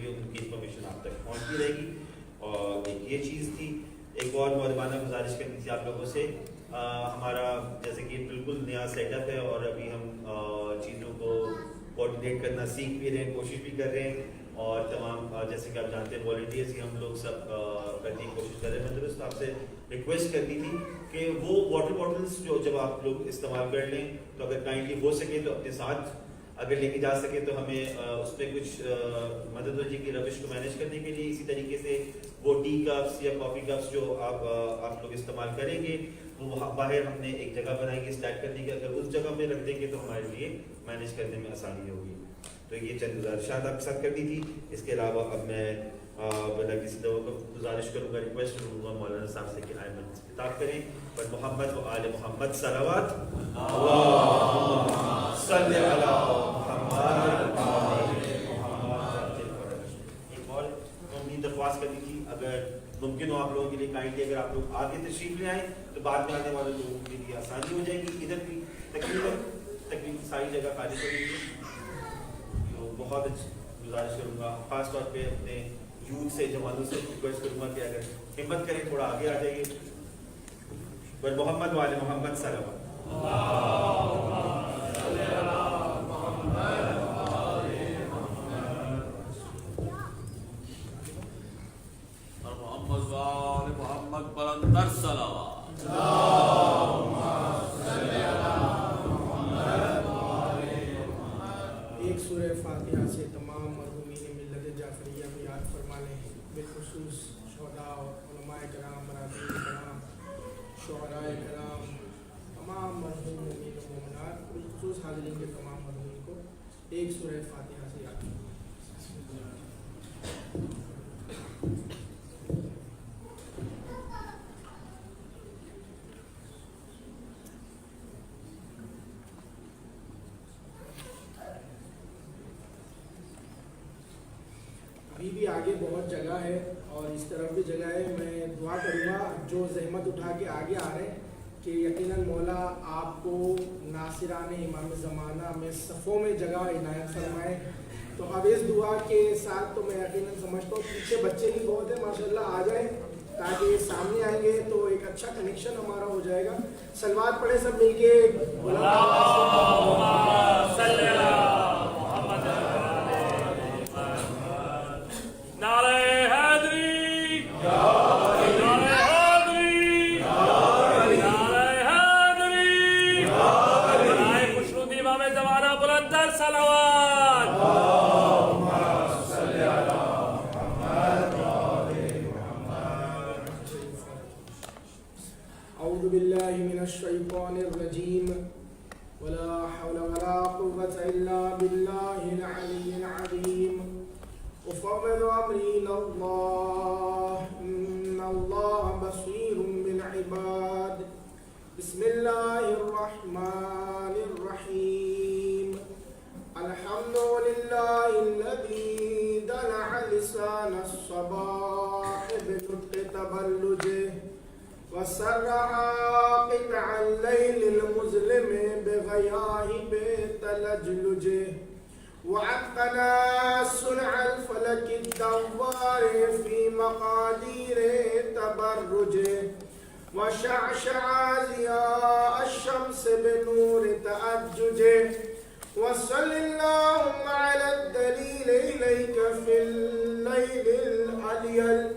گے ان کی انفارمیشن آپ تک پہنچتی رہے گی. اور ایک یہ چیز تھی. ایک اور مہربانہ گزارش کرنی تھی آپ لوگوں سے, ہمارا جیسے کہ بالکل نیا سیٹ اپ ہے اور ابھی ہم چیزوں کو کوآرڈینیٹ کرنا سیکھ بھی رہے ہیں, کوشش بھی کر رہے ہیں, اور تمام جیسے کہ آپ جانتے ہیں والنٹیئرس ہی ہم لوگ سب کرنے کی کوشش کر رہے ہیں. میں درست آپ سے ریکویسٹ کرنی تھی کہ وہ واٹر باٹلس جو جب آپ لوگ استعمال کر لیں تو اگر کائنڈلی ہو سکے تو اپنے ساتھ اگر لے کے جا سکے تو ہمیں اس پہ کچھ مدد ہو جائے گی روش کو مینیج کرنے کے لیے. اسی طریقے سے وہ ٹی کپس یا کافی کپس جو آپ لوگ استعمال کریں گے وہ باہر ہم نے ایک جگہ بنائی ہے اسٹیک کرنے کی, اگر اس جگہ میں رکھ دیں گے تو ہمارے لیے مینیج کرنے میں آسانی ہوگی. تو یہ چند گزارشات آپ کے ساتھ کرنی تھی. اس کے علاوہ اب میں بنا کسی دوا کو گزارش کروں گا, ریکویسٹ کروں گا مولانا صاحب سے کہ آئمن خطاب کریں پر محمد و آل محمد صلوات اللہم صلی علی محمد. ایک اور امید درخواست کرنی تھی, اگر ممکن ہو آپ لوگوں کے لیے کائنڈلی اگر آپ لوگ آگے تشریف لے آئیں تو بعد میں آنے والے لوگوں کے لیے آسانی ہو جائے گی. ادھر بھی تقریباً ساری جگہ خالی کریں گے. تو بہت گزارش کروں گا, خاص طور پہ اپنے یوتھ سے, جوانوں سے ریکویسٹ کروں گا کہ اگر ہمت کریں تھوڑا آگے آ جائیے. پر محمد والے محمد صلوات محمد بلندر صلوات. ایک سورہ فاتحہ سے تمام مرحومین ملت جعفریہ کو یاد فرما لیں, بالخصوص شہداء, علماء کرام, برادرین کرام, شعراء کرام, تمام مرحوم مومنین و مومنات, بالخصوص حاضرین کے تمام مرحومین کو ایک سورہ فاتحہ سے یاد فرما. ابھی بھی آگے بہت جگہ ہے اور اس طرف بھی جگہ ہے. میں دعا کروں گا جو زحمت اٹھا کے آگے آ رہے ہیں کہ یقیناً مولا آپ کو ناصران امام زمانہ میں صفوں میں جگہ عنایت فرمائے. تو اب اس دعا کے ساتھ تو میں یقیناً سمجھتا ہوں پیچھے بچے بھی بہت ہیں ماشاءاللہ, آ جائیں تاکہ یہ سامنے آئیں گے تو ایک اچھا کنیکشن ہمارا ہو جائے گا. صلوات پڑھیں سب مل کے. اعوذ باللہ من الشیطان الرجیم ولا حول ولا قوة الا باللہ العلی العظیم. افوض امری الی اللہ ان اللہ بصیر بالعباد. بسم اللہ الرحمن الرحیم. الحمد للہ الذی دلع لسان الصباح بنطق تبلجه وسرع قطع الليل المظلم بغياهب تلجلجه وعقنا صنع الفلك الدوار في مقادير تبرجه وشعشع ضياء الشمس بنور تأججه وصل اللهم على الدليل إليك في الليل الأليل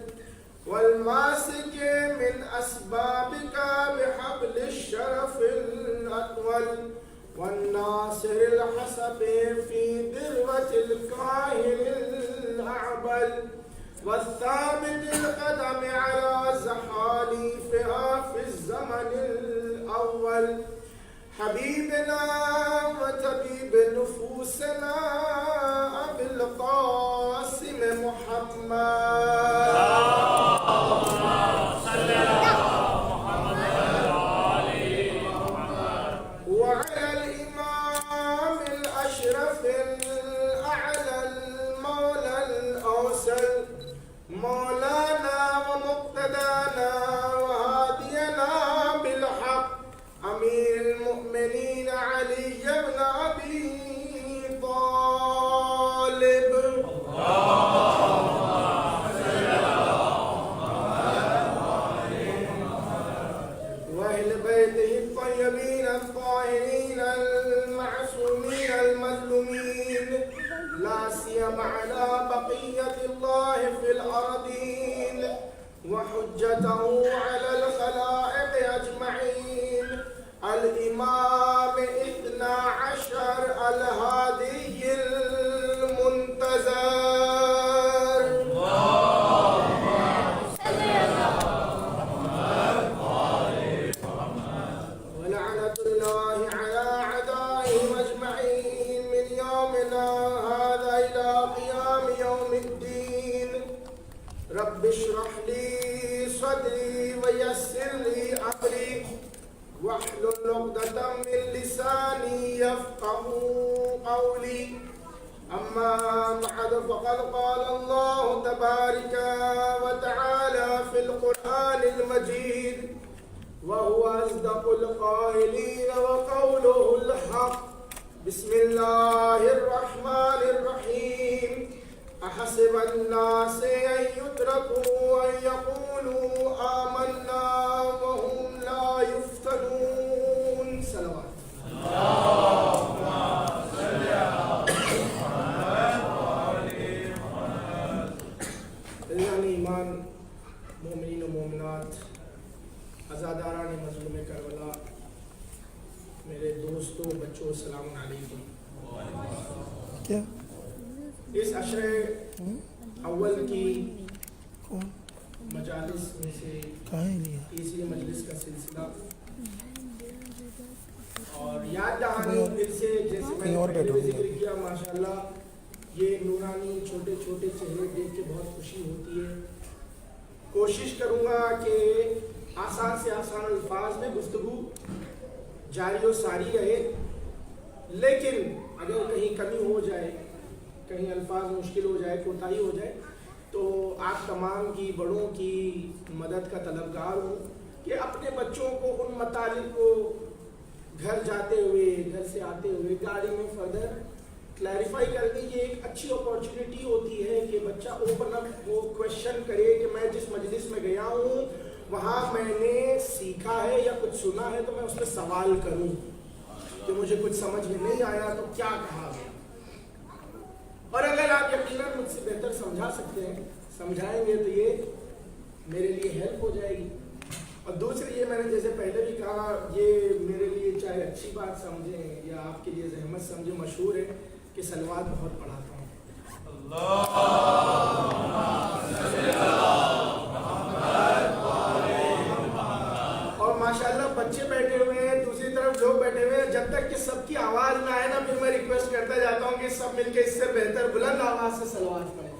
والماسك من أسبابك بحبل الشرف الأطول والناصر الحسب في ذروة الكاهل الأعبل والثابت القدم على زحاليفها في الزمن الأول حبيبنا وطبيب نفوسنا أبي القاسم محمد وعلى الإمام الأشرف الأعلى المولى الأوسل مولانا ومقتدانا وهادينا بالحق أمير المؤمنين علي بن أبي طالب. على بقية الله في الأرضين وحجته على الخلائق أجمعين الإمام 12 الهادي المنتظر ولعنة الله على أعدائهم أجمعين من يومنا هذا إلى قيام يوم الدين رب اشرح لي صدري ويسر لي أمري واحلل عقدة من لساني يفقهوا قولي أما بعد فقد قال الله تبارك وتعالى في القرآن المجيد وهو أصدق القائلين وقوله الحق بسم الله الرحمن الرحيم أحسب الناس أن يتركوا أن يقولوا آمنا وهم لا يفتنون صلوات اللہ ایمان مومنین و مومنات عزاداران مظلوم کربلا میرے دوستوں بچوں السلام علیکم کیا اس عشر اول کی مجالس میں سے تیسری مجلس کا سلسلہ اور یاد دہانی پھر سے جیسے میں نے پہلے بھی ذکر کیا ماشاءاللہ یہ نورانی چھوٹے چھوٹے چہرے دیکھ کے بہت خوشی ہوتی ہے کوشش کروں گا کہ آسان سے آسان الفاظ میں گفتگو جاری و ساری رہے لیکن اگر کہیں کمی ہو جائے کہیں الفاظ مشکل ہو جائے کوتاہی ہو جائے تو آپ تمام کی بڑوں کی مدد کا طلبگار ہوں کہ اپنے بچوں کو ان مطالب کو گھر جاتے ہوئے گھر سے آتے ہوئے گاڑی میں فردر کلیریفائی کرنے کی ایک اچھی اپورچونٹی ہوتی ہے کہ بچہ اوپن اپ وہ کویشچن کرے کہ میں جس مجلس میں گیا ہوں وہاں میں نے سیکھا ہے یا کچھ سنا ہے تو میں اس پہ سوال کروں کہ مجھے کچھ سمجھ میں نہیں آیا تو کیا کہا گیا اور اگر آپ یقیناً مجھ سے بہتر سمجھا سکتے ہیں سمجھائیں گے تو یہ میرے لیے ہیلپ ہو جائے گی اور دوسری یہ میں نے جیسے پہلے بھی کہا یہ میرے لیے چاہے اچھی بات سمجھیں یا آپ کے لیے زحمت سمجھیں مشہور ہے کہ صلوات بہت پڑھاتا ہوں اور ماشاءاللہ بچے بیٹھے ہوئے ہیں دوسری طرف لوگ بیٹھے ہوئے ہیں جب تک کہ سب کی آواز نہ آئے نا پھر میں ریکویسٹ کرتا جاتا ہوں کہ سب مل کے اس سے بہتر بلند آواز سے صلوات پڑھیں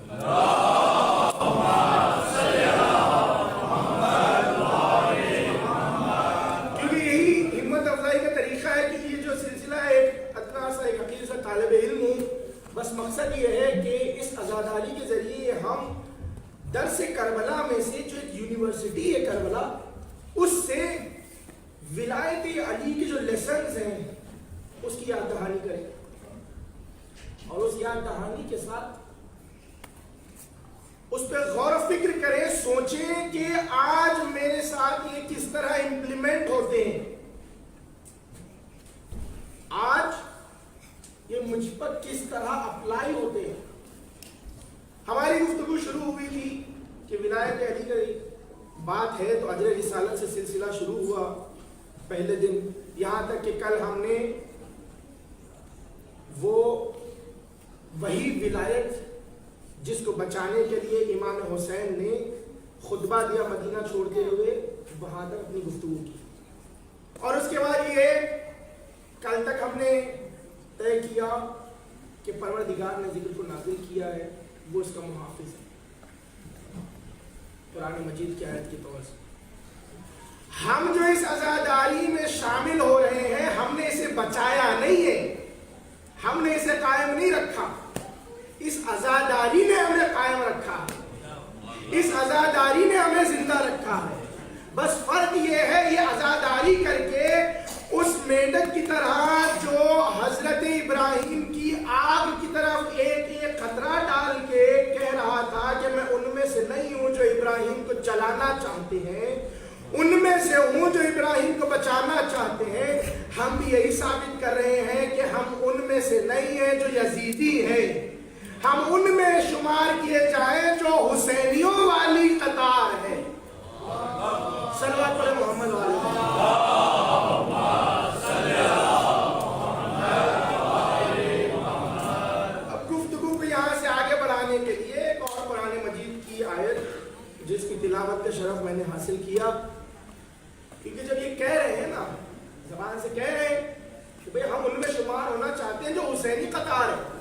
کیونکہ یہی ہمت افزائی کا طریقہ ہے کہ یہ جو سلسلہ ہے ایک اتنا سا ایک حقیقی سا طالب علم ہوں بس مقصد یہ ہے کہ اس عزاداری کے ذریعے ہم درس کربلا میں سے جو ایک یونیورسٹی ہے کربلا اس سے ولایت علی کے جو لیسنز ہیں اس کی یاد دہانی کریں اور اس یاد دہانی کے ساتھ اس پہ غور و فکر کریں سوچیں کہ آج میرے ساتھ یہ کس طرح امپلیمنٹ ہوتے ہیں آج یہ مجھ پر کس طرح اپلائی ہوتے ہیں ہماری گفتگو شروع ہوئی تھی کہ ولایت علی کی بات ہے تو اجر رسالت سے سلسلہ شروع ہوا پہلے دن یہاں تک کہ کل ہم نے وہ وہی ولایت جس کو بچانے کے لیے امام حسین نے خطبہ دیا مدینہ چھوڑتے ہوئے وہاں تک اپنی گفتگو کی اور اس کے بعد یہ کل تک ہم نے طے کیا کہ پروردگار نے ذکر کو نازل کیا ہے وہ اس کا محافظ ہے قرآن مجید کی آیت کے طور سے ہم جو اس عزاداری میں شامل ہو رہے ہیں ہم نے اسے بچایا نہیں ہے ہم نے اسے قائم نہیں رکھا اس عزاداری نے ہمیں قائم رکھا ہے اس عزاداری نے ہمیں زندہ رکھا ہے بس فرق یہ ہے یہ عزاداری کر کے اس میڈک کی طرح جو حضرت ابراہیم کی آگ کی طرف ایک ایک خطرہ ڈال کے کہہ رہا تھا کہ میں ان میں سے نہیں ہوں جو ابراہیم کو جلانا چاہتے ہیں ان میں سے ہوں جو ابراہیم کو بچانا چاہتے ہیں ہم بھی یہی ثابت کر رہے ہیں کہ ہم ان میں سے نہیں ہیں جو یزیدی ہیں ہم ان میں شمار کیے جائیں جو حسینیوں والی قطار ہے. صلوات پڑھیں محمد والے. اب گفتگو کو یہاں سے آگے بڑھانے کے لیے ایک اور قرآن مجید کی آیت جس کی تلاوت کا شرف میں نے حاصل کیا، کیونکہ جب یہ کہہ رہے ہیں نا، زبان سے کہہ رہے ہیں کہ بھئی ہم ان میں شمار ہونا چاہتے ہیں جو حسینی قطار ہے،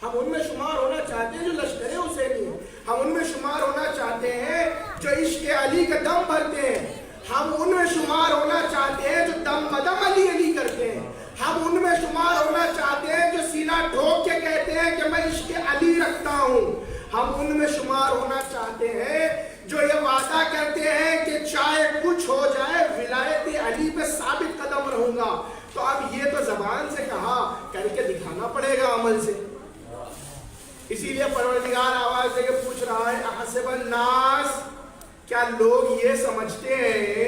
ہم ان میں شمار ہونا چاہتے ہیں جو لشکر حسینی ہے، ہم ان میں شمار ہونا چاہتے ہیں جو عشق علی کا دم بھرتے ہیں، ہم ان میں شمار ہونا چاہتے ہیں جو دم بدم علی علی کرتے ہیں، ہم ان میں شمار ہونا چاہتے ہیں جو سینہ ٹھوک کے کہتے ہیں کہ میں عشق علی رکھتا ہوں، ہم ان میں شمار ہونا چاہتے ہیں جو یہ وعدہ کرتے ہیں کہ چاہے کچھ ہو جائے ولایت علی پہ ثابت قدم رہوں گا. تو اب یہ تو زبان سے کہا، کر کے دکھانا پڑے گا عمل سے. اسی لیے پروردگار آواز دے کے پوچھ رہا ہے احسب الناس، کیا لوگ یہ سمجھتے ہیں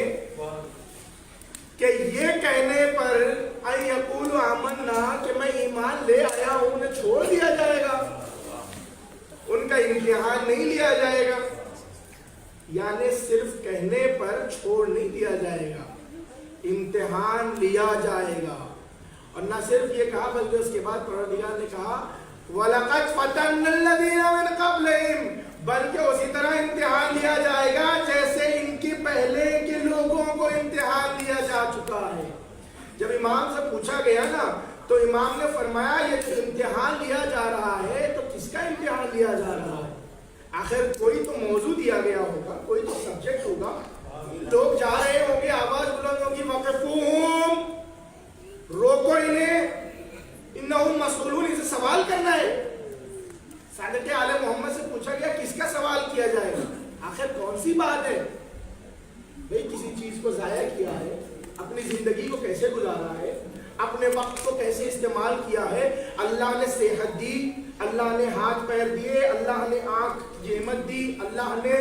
کہ یہ کہنے پر ان یقولوا آمنا کہ میں ایمان لے آیا ہوں انہیں چھوڑ دیا جائے گا، ان کا امتحان نہیں لیا جائے گا؟ یعنی صرف کہنے پر چھوڑ نہیں دیا جائے گا، امتحان لیا جائے گا. اور نہ صرف یہ کہا بلکہ اس کے بعد پروردگار نے کہا وَلَقَدْ فَتَنَّ الَّذِينَ مِنْ قَبْلِهِمْ، بلکہ اسی طرح امتحان لیا جائے گا جیسے ان کے پہلے کے لوگوں کو امتحان لیا جا چکا ہے. جب امام سے پوچھا گیا نا تو امام نے فرمایا یہ جو امتحان لیا جا رہا ہے تو کس کا امتحان لیا جا رہا ہے؟ آخر کوئی تو موضوع دیا گیا ہوگا، کوئی تو سبجیکٹ ہوگا، لوگ جا رہے ہوں گے، آواز بلند ہوگی وقفوہم، روکو انہیں، انہم مسئولون، ان سے سوال کرنا ہے. سادت آل محمد سے پوچھا گیا کس کا سوال کیا جائے گا؟ آخر کون سی بات ہے بھئی؟ کسی چیز کو ضائع کیا ہے، اپنی زندگی کو کیسے گزارا ہے، اپنے وقت کو کیسے استعمال کیا ہے. اللہ نے صحت دی، اللہ نے ہاتھ پیر دیے، اللہ نے آنکھ کی نعمت دی، اللہ نے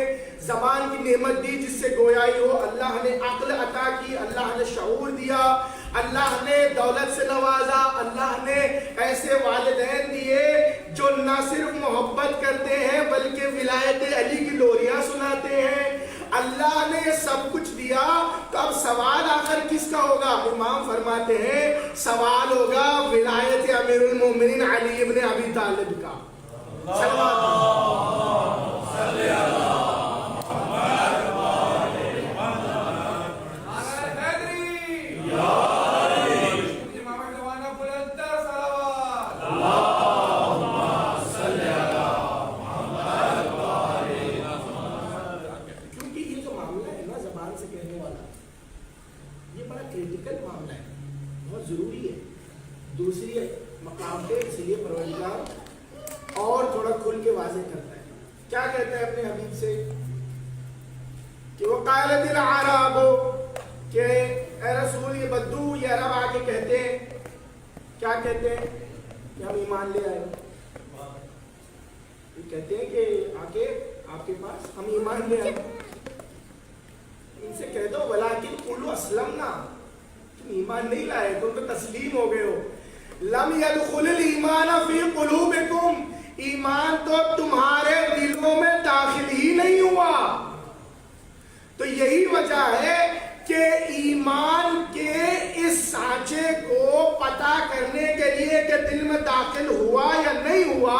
زبان کی نعمت دی جس سے گویائی ہو، اللہ نے عقل عطا کی، اللہ نے شعور دیا، اللہ نے دولت سے نوازا، اللہ نے ایسے والدین دیے جو نہ صرف محبت کرتے ہیں بلکہ ولایت علی کی لوریاں سناتے ہیں. اللہ نے سب کچھ دیا، تو اب سوال آخر کس کا ہوگا؟ امام فرماتے ہیں سوال ہوگا ولایت امیر المومنین علی ابن ابی طالب کا. ضروری ہے. دوسری مقام پہ اس لیے پروردگار اور تھوڑا کھل کے واضح کرتا ہے. کیا کہتا ہے اپنے حبیب سے کہ وقالت العرب، کہ اے رسول یہ بدو یہ عرب آ کے کہتے ہیں، کیا کہتے ہیں کہ ہم ایمان لے آئے. یہ کہتے ہیں کہ آ کے آپ کے پاس ہم ایمان لے آئے. ان سے کہہ دو ولکن قولوا اسلمنا، ایمان نہیں لائے، تم تو تسلیم ہو گئے ہو. لم يدخل الایمان فی قلوبکم، ایمان تو تمہارے دلوں میں داخل ہی نہیں ہوا. تو یہی وجہ ہے کہ ایمان کے اس سانچے کو پتہ کرنے کے لیے کہ دل میں داخل ہوا یا نہیں ہوا،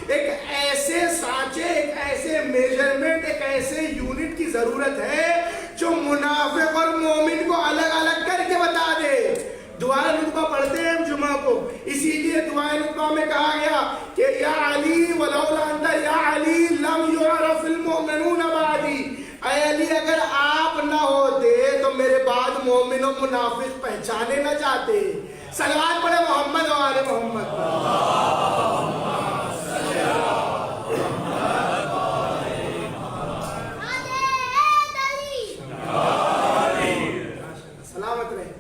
ایک ایسے سانچے، ایک ایسے میجرمنٹ، ایک ایسے یونٹ کی ضرورت ہے جو منافق اور مومن کو الگ الگ کر کے بتا دے. دعائے نطقہ پڑھتے ہیں جمعہ کو، اسی لیے دعائے نطقہ میں کہا گیا کہ یا علی ولولا انت یا علی لم یعرف المؤمنون بعدی، اے علی اگر آپ نہ ہوتے تو میرے بعد مومن و منافق پہچانے نہ جاتے. صلوات پڑھے محمد و آل محمد. سلامت رہے.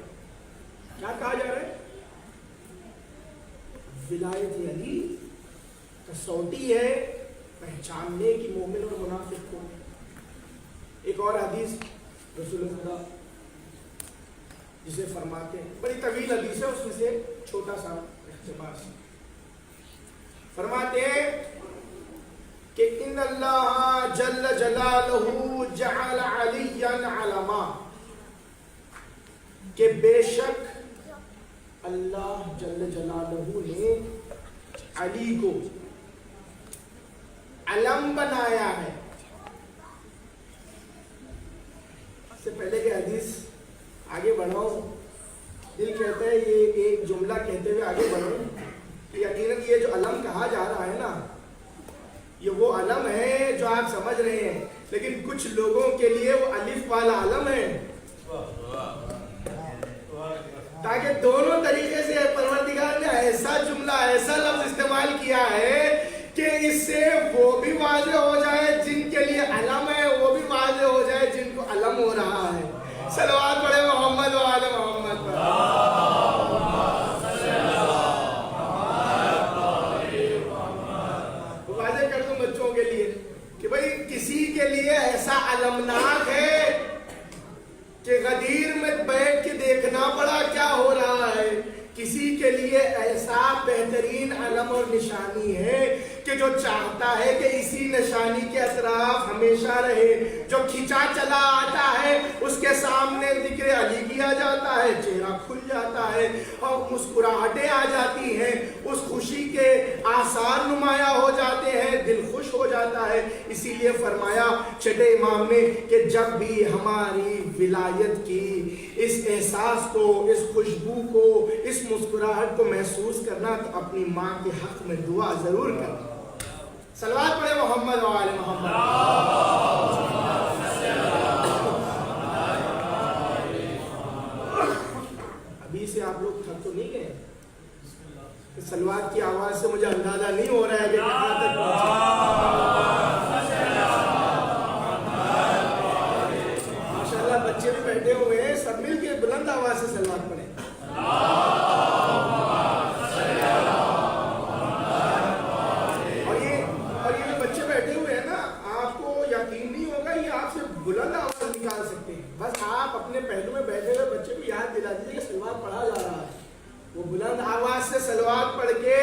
کیا کہا جا رہا ہے؟ ولایت علی کسوٹی ہے پہچاننے کی مومن اور منافق کو. ایک اور حدیث رسول خدا جسے فرماتے ہیں، بڑی طویل حدیث ہے، اس میں سے چھوٹا سا اقتباس فرماتے ہیں ان اللہ جل جلالہ جعل علیا علما، کہ بے شک اللہ جل جلالہ نے علی کو علم بنایا ہے. اس سے پہلے کہ حدیث آگے بڑھاؤں، دل کہتا ہے یہ ایک جملہ کہتے ہوئے آگے بڑھوں کہ یقیناً یہ جو علم کہا جا رہا ہے نا، یہ وہ علم ہے جو آپ سمجھ رہے ہیں، لیکن کچھ لوگوں کے لیے وہ الف والا علم ہے، تاکہ دونوں طریقے سے پروردگار نے ایسا جملہ ایسا لفظ استعمال کیا ہے کہ اس سے وہ بھی واضح ہو جائے جن کے لیے علم ہے، وہ بھی واضح ہو جائے جن کو علم ہو رہا ہے. صلوات پڑھے محمد و آل محمد پر. واضح کر دوں بچوں کے لیے کہ بھئی کسی کے لیے ایسا علمناک ہے کہ غدیر میں بیٹھ کے دیکھنا پڑا کیا ہو رہا ہے، کسی کے لیے ایسا بہترین علم اور نشانی ہے کہ جو چاہتا ہے کہ اسی نشانی کے اطراف ہمیشہ رہے، جو کھینچا چلا آتا ہے اس کے سامنے ذکر علی کیا جاتا ہے، چہرہ کھل جاتا ہے اور مسکراہٹیں آ جاتی ہیں، اس خوشی کے آثار نمایاں ہو جاتے ہیں، دل خوش ہو جاتا ہے. اسی لیے فرمایا چھٹے امام نے کہ جب بھی ہماری ولایت کی اس احساس کو، اس خوشبو کو، اس مسکراہٹ کو محسوس کرنا تو اپنی ماں کے حق میں دعا ضرور کرنا. صلوات پڑھے محمد و آل محمد. ابھی سے آپ لوگ تھک تو نہیں گئے؟ صلوات کی آواز سے مجھے اندازہ نہیں ہو رہا ہے کہ کہاں تک ماشاءاللہ بچے بھی بیٹھے ہوئے ہیں، سب مل کے بلند آواز سے صلوات پڑھیں. اور یہ جو بچے بیٹھے ہوئے ہیں نا، آپ کو یقین نہیں ہوگا یہ آپ سے بلند آواز نکال سکتے ہیں. بس آپ اپنے پہلو میں بیٹھے ہوئے بچے کو یاد دلا دیجیے کہ صلوات پڑھا جا رہا ہے. وہ بلند آواز سے صلوات پڑھ کے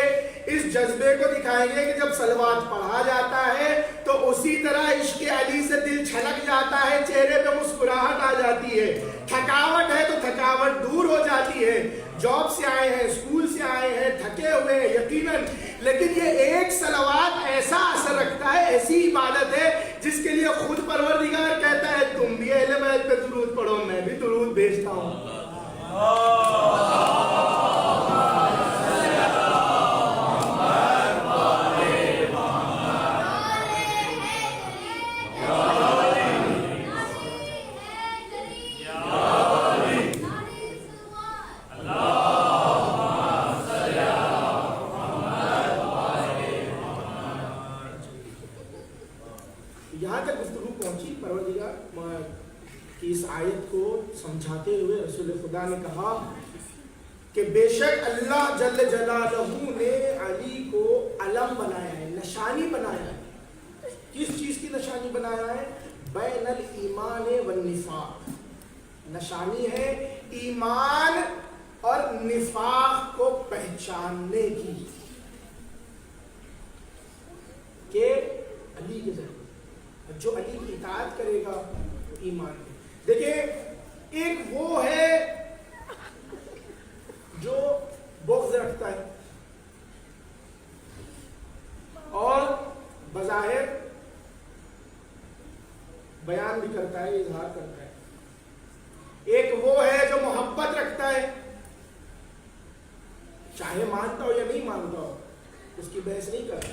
اس جذبے کو دکھائیں گے کہ جب صلوات پڑھا جاتا ہے تو اسی طرح عشق علی سے دل چھلک جاتا ہے، چہرے پہ مسکراہٹ آ جاتی ہے، تھکاوٹ ہے تو تھکاوٹ دور ہو جاتی ہے. جاب سے آئے ہیں، اسکول سے آئے ہیں، تھکے ہوئے ہیں یقیناً، لیکن یہ ایک صلوات ایسا اثر رکھتا ہے، ایسی عبادت ہے جس کے لیے خود پروردگار کہتا ہے تم بھی اہل بیت پہ درود پڑھو، میں بھی درود بھیجتا ہوں. یہاں تک گفتگو پہنچی پروردگار کی اس آیت کو سمجھاتے ہوئے رسول خدا نے کہا کہ بے شک اللہ جل جلالہ نے علی کو علم بنایا ہے، نشانی بنایا ہے. کس چیز کی نشانی بنایا ہے؟ بین الایمان والنفاق. نشانی ہے ایمان اور نفاق کو پہچاننے کی، کہ علی کے ذریعے جو علی کی اطاعت کرے گا ایمان ہے. دیکھیں ایک وہ ہے جو بغض رکھتا ہے اور بظاہر بیان بھی کرتا ہے، اظہار کرتا ہے. ایک وہ ہے جو محبت رکھتا ہے، چاہے مانتا ہو یا نہیں مانتا ہو اس کی بحث نہیں کرتا،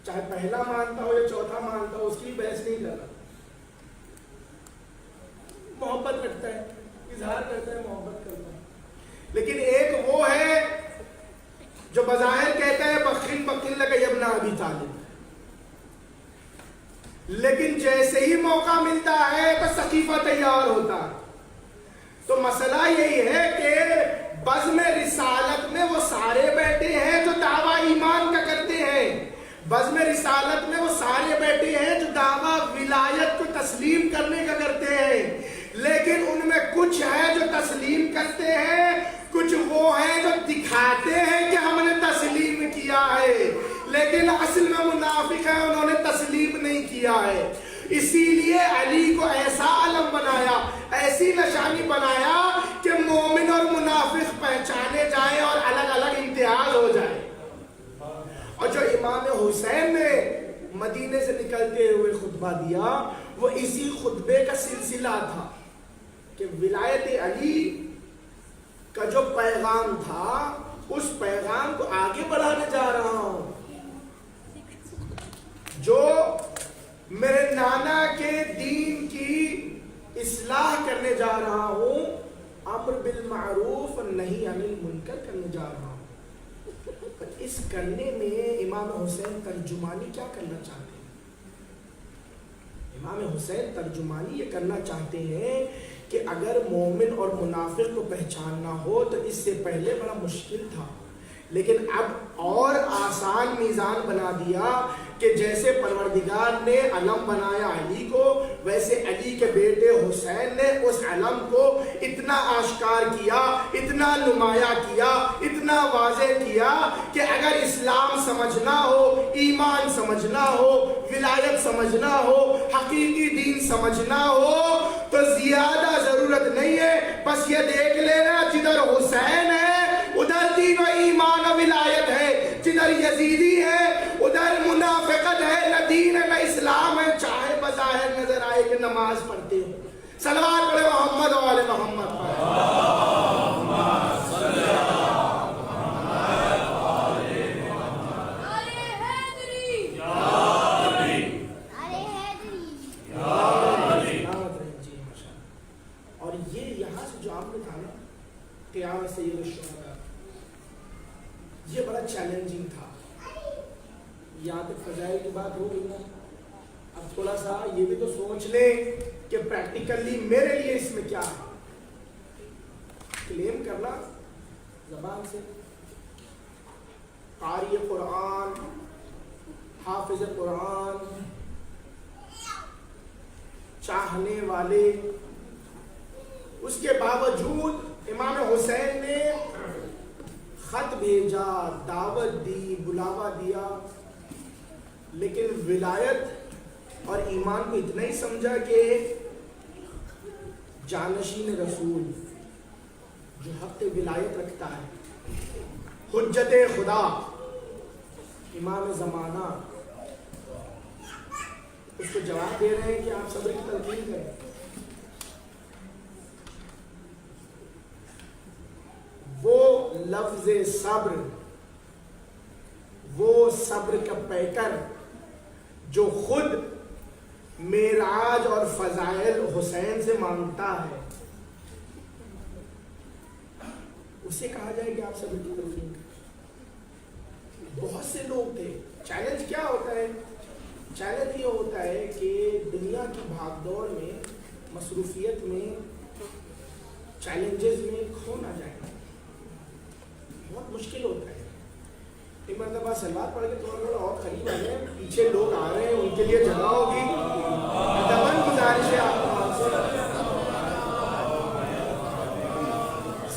چاہے پہلا مانتا ہو یا چوتھا مانتا ہو اس کی بحث نہیں کرتا. محبت رکھتا ہے، اظہار کرتا ہے، محبت کرتا ہے. لیکن ایک وہ ہے جو بظاہر کہتا ہے بخل بخل لگا ابن ابی طالب، لیکن جیسے ہی موقع ملتا ہے تو سقیفہ تیار ہوتا ہے. تو مسئلہ یہی ہے کہ بزم رسالت میں وہ سارے بیٹھے ہیں جو دعویٰ ایمان کا کرتے ہیں، بزم رسالت میں وہ سارے بیٹھے ہیں جو دعویٰ ولایت کو تسلیم کرنے کا کرتے ہیں، لیکن ان میں کچھ ہیں جو تسلیم کرتے ہیں، کچھ وہ ہیں جو دکھاتے ہیں کہ ہم نے تسلیم کیا ہے، لیکن اصل میں منافق ہیں، انہوں نے تسلیم کیا ہے. اسی لیے علی کو ایسا علم بنایا, ایسی نشانی بنایا کہ مومن اور منافق پہچانے جائیں اور الگ الگ امتیاز ہو جائے. اور جو امام حسین نے مدینے سے نکلتے ہوئے خطبہ دیا وہ اسی خطبے کا سلسلہ تھا کہ ولایت علی کا جو پیغام تھا اس پیغام کو آگے بڑھانے جا رہا ہوں. جو میرے نانا کے دین کی اصلاح کرنے جا رہا ہوں, امر بالمعروف اور نہی عن المنکر کرنے جا رہا ہوں. اس کرنے میں امام حسین ترجمانی کیا کرنا چاہتے ہیں؟ امام حسین ترجمانی یہ کرنا چاہتے ہیں کہ اگر مومن اور منافق کو پہچاننا ہو تو اس سے پہلے بڑا مشکل تھا, لیکن اب اور آسان میزان بنا دیا کہ جیسے پروردگار نے علم بنایا علی کو, ویسے علی کے بیٹے حسین نے اس علم کو اتنا آشکار کیا, اتنا نمایاں کیا, اتنا واضح کیا کہ اگر اسلام سمجھنا ہو, ایمان سمجھنا ہو, ولایت سمجھنا ہو, حقیقی دین سمجھنا ہو تو زیادہ ضرورت نہیں ہے, بس یہ دیکھ لینا جدھر حسین ہے ادھر دین و ایمان و ولایت ہے, جدھر یزیدی ہے ادھر منافقت ہے, نہ دین ہے نہ اسلام ہے, چاہے بظاہر نظر آئے کہ نماز پڑھتے ہو. صلوات پڑھے محمد و آل محمد پر. اور یہ یہاں سے جو آپ نے کہا نا قیام سید الشہداء, یہ بڑا چیلنجنگ تھا. یہاں تک فضائل کی بات ہو گئی نا, اب تھوڑا سا یہ بھی تو سوچ لیں کہ پریکٹیکلی میرے لیے اس میں کیا ہے. کلیم کرنا زبان سے, قاری قرآن, حافظ قرآن, چاہنے والے, اس کے باوجود امام حسین نے خط بھیجا, دعوت دی, بلاوا دیا, لیکن ولایت اور ایمان کو اتنا ہی سمجھا کہ جانشین رسول جو حق ولایت رکھتا ہے, حجت خدا, امام زمانہ, اس کو جواب دے رہے ہیں کہ آپ صبر کی تلقین کریں. وہ لفظ صبر, وہ صبر کا پیکر جو خود معراج اور فضائل حسین سے مانگتا ہے, اسے کہا جائے کہ آپ صبر کی تلقین کریں. بہت سے لوگ تھے. چیلنج کیا ہوتا ہے؟ چیلنج یہ ہوتا ہے کہ دنیا کی بھاگ دوڑ میں, مصروفیت میں, چیلنجز میں کھو نہ جائے, بہت مشکل ہوتا ہے. ایک مرتبہ سلوات پڑھ کے تھوڑا اور قریب آ جائیں, پیچھے لوگ آ رہے ہیں, ان کے لیے جگہ ہوگی. دمن گزارش ہے آپ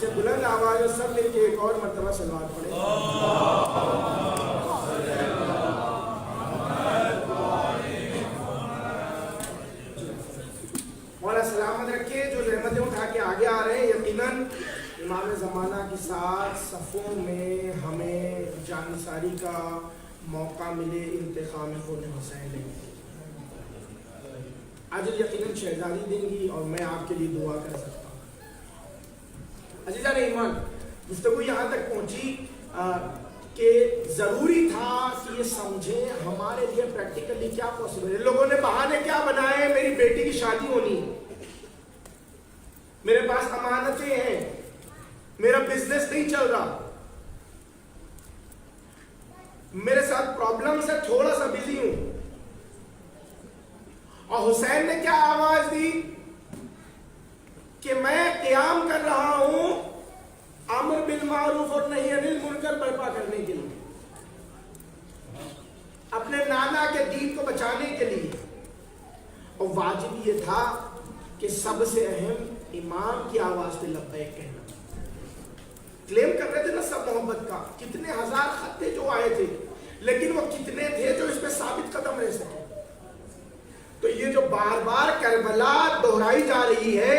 سے بلند آواز میں سب مل کے ایک اور مرتبہ سلوات پڑھیں. مولا سلامت رکھے جو رحمتیں اٹھا کے آگے آ رہے ہیں. یقیناً امام زمانہ کے ساتھ صفوں میں ہمیں جانثاری کا موقع ملے انتخاب خون حسین لیں. آج یقیناً شہزادی دیں گی اور میں آپ کے لیے دعا کر سکتا ہوں. عزیزان ایمان, گفتگو یہاں تک پہنچی کہ ضروری تھا کہ یہ سمجھیں ہمارے لیے پریکٹیکلی کیا پاسبل ہے. لوگوں نے بہانے کیا بنائے, میری بیٹی کی شادی ہونی ہے, میرے پاس امانتیں ہیں, میرا بزنس نہیں چل رہا, میرے ساتھ پرابلمز ہے, تھوڑا سا بزی ہوں. اور حسین نے کیا آواز دی کہ میں قیام کر رہا ہوں امر بالمعروف اور نہی عن المنکر برپا کرنے کے لیے, اپنے نانا کے دین کو بچانے کے لیے. اور واجب یہ تھا کہ سب سے اہم امام کی آواز پہ لبیک کہنا. کلیم کر رہے تھے نا سب محبت کا, کتنے ہزار خط تھے جو آئے تھے, لیکن وہ کتنے تھے جو اس پہ ثابت قدم رہ سکے. بار بار کربلا دہرائی جا رہی ہے.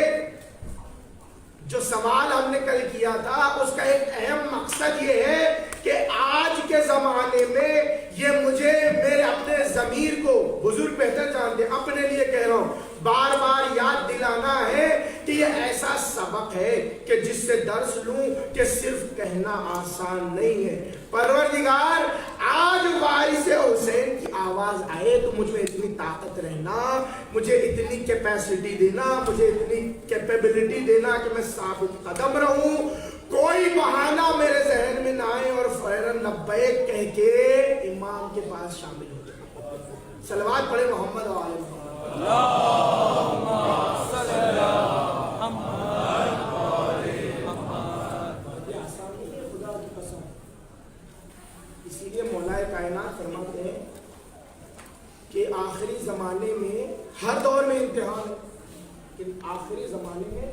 جو سوال ہم نے کل کیا تھا اس کا ایک اہم مقصد یہ ہے کہ آج کے زمانے میں یہ مجھے میرے اپنے ضمیر کو، بزرگ بہتر جانتے ہیں، اپنے لیے کہہ رہا ہوں، بار بار یاد دلانا ہے کہ یہ ایسا سبق ہے کہ جس سے درس لوں کہ صرف کہنا آسان نہیں ہے. پروردگار آج وارث حسین کی آواز آئے تو مجھ میں اتنی طاقت رہنا، مجھے اتنی کیپیسٹی دینا، مجھے اتنی کیپیبلٹی دینا کہ میں ثابت قدم رہوں، کوئی بہانہ میرے ذہن میں نہ آئے اور فوراً لبیک کہہ کے امام کے پاس شامل ہو جائے. صلوات پڑھے محمد و آل محمد. اسی لیے مولا کائنات فرماتے ہیں کہ آخری زمانے میں ہر دور میں امتحان ہے، لیکن آخری زمانے میں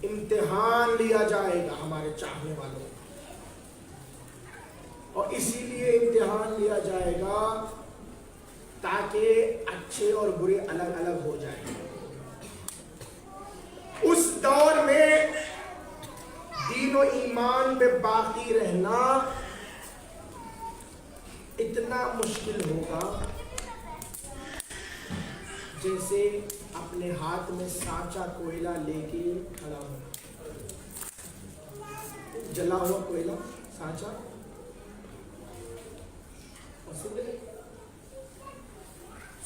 امتحان لیا جائے گا ہمارے چاہنے والوں کو، اور اسی لیے امتحان لیا جائے گا تاکہ اچھے اور برے الگ الگ ہو جائیں. اس دور میں دین و ایمان پہ باقی رہنا اتنا مشکل ہوگا جیسے اپنے ہاتھ میں سانچا کوئلہ لے کے کھڑا ہونا. جلا ہوا کوئلہ سانچا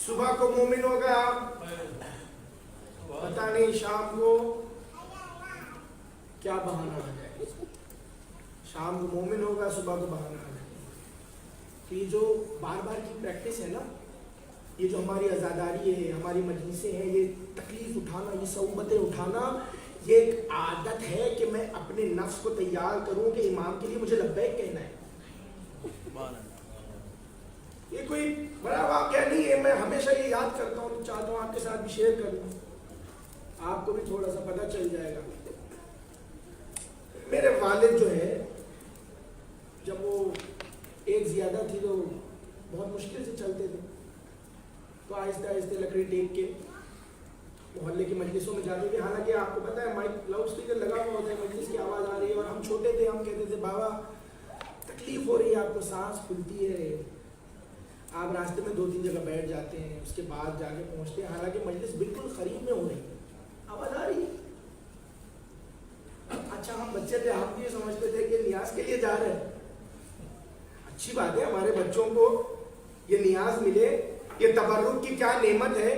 صبح کو مومن ہو گیا، پتہ نہیں شام کو کیا بہانہ آ جائے. شام کو مومن ہوگا، صبح کو بہانہ آ جائے. تو یہ جو بار بار کی پریکٹس ہے نا، یہ جو ہماری عزاداری ہے، ہماری مجلسیں ہیں، یہ تکلیف اٹھانا، یہ صعوبتیں اٹھانا، یہ ایک عادت ہے کہ میں اپنے نفس کو تیار کروں کہ امام کے لیے مجھے لبیک کہنا ہے. یہ کوئی بڑا واقعہ نہیں ہے، میں ہمیشہ یہ یاد کرتا ہوں، چاہتا ہوں آپ کے ساتھ بھی شیئر کر لوں، آپ کو بھی تھوڑا سا پتہ چل جائے گا. میرے والد جو ہے جب وہ ایک زیادہ تھی تو بہت مشکل سے چلتے تھے، تو آہستہ آہستہ لکڑی ٹیک کے محلے کی مجلسوں میں جاتے تھے. حالانکہ آپ کو پتہ ہے مائک لاؤڈ اسپیکر لگا ہوا ہوتا ہے، مجلس کی آواز آ رہی ہے، اور ہم چھوٹے تھے، ہم کہتے تھے بابا تکلیف ہو رہی ہے، آپ کو سانس پھولتی ہے، آپ راستے میں 2-3 جگہ بیٹھ جاتے ہیں، اس کے بعد جا کے پہنچتے ہیں. حالانکہ مجلس بالکل قریب میں ہو رہی ہے، آواز آ رہی ہے. اچھا ہم بچے تھے، ہم بھی سمجھتے تھے کہ نیاز کے لیے جا رہے ہیں. اچھی بات ہے، ہمارے بچوں کو یہ نیاز ملے، یہ تبرک کی کیا نعمت ہے.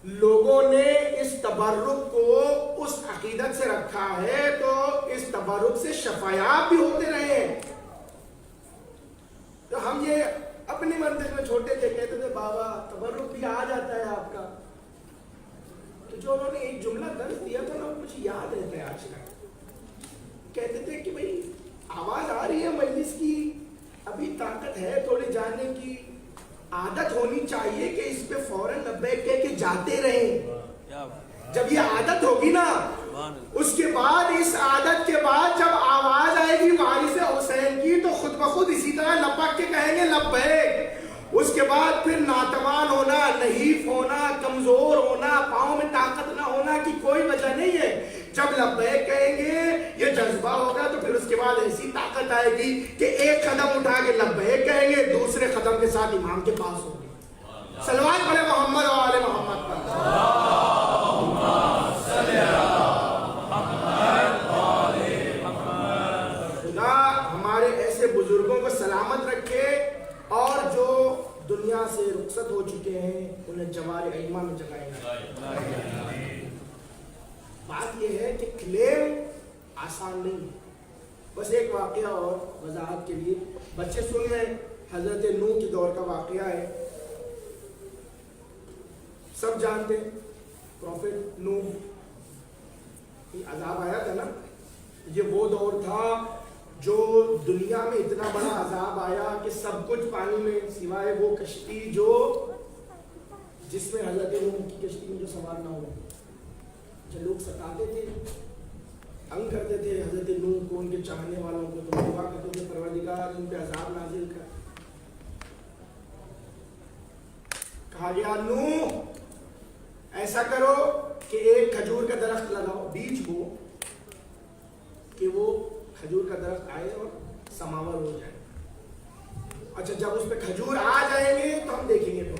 لوگوں نے اس تبرک کو اس عقیدت سے رکھا ہے تو اس تبرک سے شفایاب بھی ہوتے رہے ہیں. تو ہم یہ اپنی منطق میں چھوٹے تھے، کہتے تھے بابا تبرک بھی آ جاتا ہے آپ کا. تو جو انہوں نے ایک جملہ درس دیا تھا نا، مجھے یاد رہتا ہے آج کا. کہتے تھے کہ بھائی آواز آ رہی ہے مجلس کی، ابھی طاقت ہے تھوڑی جانے کی، عادت ہونی چاہیے کہ اس پہ فوراً لبیک کہہ کے جاتے رہیں. جب یہ عادت ہوگی نا، اس کے بعد اس عادت کے بعد جب آواز آئے گی وارث حسین کی تو خود بخود اسی طرح لپک کے کہیں گے لبیک. اس کے بعد پھر ناتوان ہونا، نحیف ہونا، کمزور ہونا، پاؤں میں طاقت نہ ہونا کی کوئی وجہ نہیں ہے. جب لبیک کہیں گے یہ جذبہ ہوگا تو پھر اس کے بعد ایسی طاقت آئے گی کہ ایک قدم اٹھا کے لبیک کہیں گے، دوسرے قدم کے ساتھ امام کے پاس ہوں گے. صلوات پڑھے محمد و آل محمد پر. خدا ہمارے ایسے بزرگوں کو سلامت رکھے اور جو دنیا سے رخصت ہو چکے ہیں انہیں جوار ائمہ میں جگائے گا. بات یہ ہے کہ کلیم آسان نہیں ہے. بس ایک واقعہ اور وضاحت کے لیے بچے سن رہے ہیں، حضرت نوح کے دور کا واقعہ ہے. سب جانتے ہیں پروفیٹ نوح، عذاب آیا تھا نا. یہ وہ دور تھا جو دنیا میں اتنا بڑا عذاب آیا کہ سب کچھ پانی میں سوائے وہ کشتی جو جس میں حضرت نوح کی کشتی میں جو سوار نہ ہو. جو لوگ ستاتے تھے، تنگ کرتے تھے حضرت نوح کو، ان کے چاہنے والوں کو، تو دعا کرتے تھے پروردگار ان پہ عذاب نازل کر. کہا گیا نوح ایسا کرو کہ ایک کھجور کا درخت لگاؤ، بیج بو کہ وہ کھجور کا درخت آئے اور سماور ہو جائے. اچھا جب اس پہ کھجور آ جائیں گے تو ہم دیکھیں گے. تو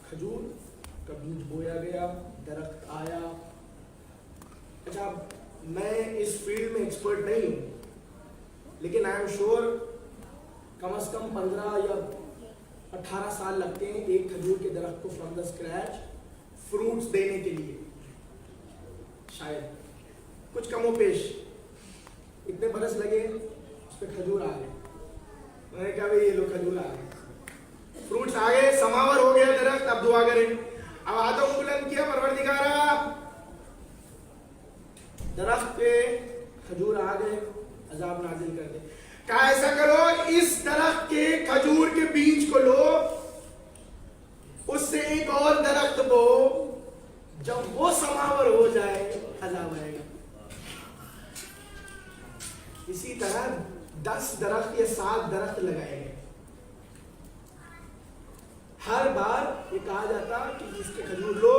کھجور کا بیج بویا گیا، درخت آیا. اچھا میں اس فیلڈ میں ایکسپرٹ نہیں ہوں، لیکن آئی ایم شیور کم از کم 15 یا 18 سال لگتے ہیں ایک کھجور کے درخت کو فرام دا اسکریچ فروٹس دینے کے لیے. شاید کچھ کم و بیش اتنے برس لگے، اس پہ کھجور آ گئے. میں نے کہا بھائی یہ لو کھجور آ گئے، فروٹس آ گئے، سماور ہو گیا درخت. اب دعا کریں. اب ہاتھوں کو بلند کیا، پروردگارا درخت پہ کھجور آ گئے، عذاب نازل کر دے. کہا ایسا کرو اس درخت کے کھجور کے بیج کو لو، اس سے ایک اور درخت بو، جب وہ سماور ہو جائے عذاب آئے گا. اسی طرح 10 درخت یا 7 درخت لگائے گئے. ہر بار یہ کہا جاتا کہ اس کے کھجور لو،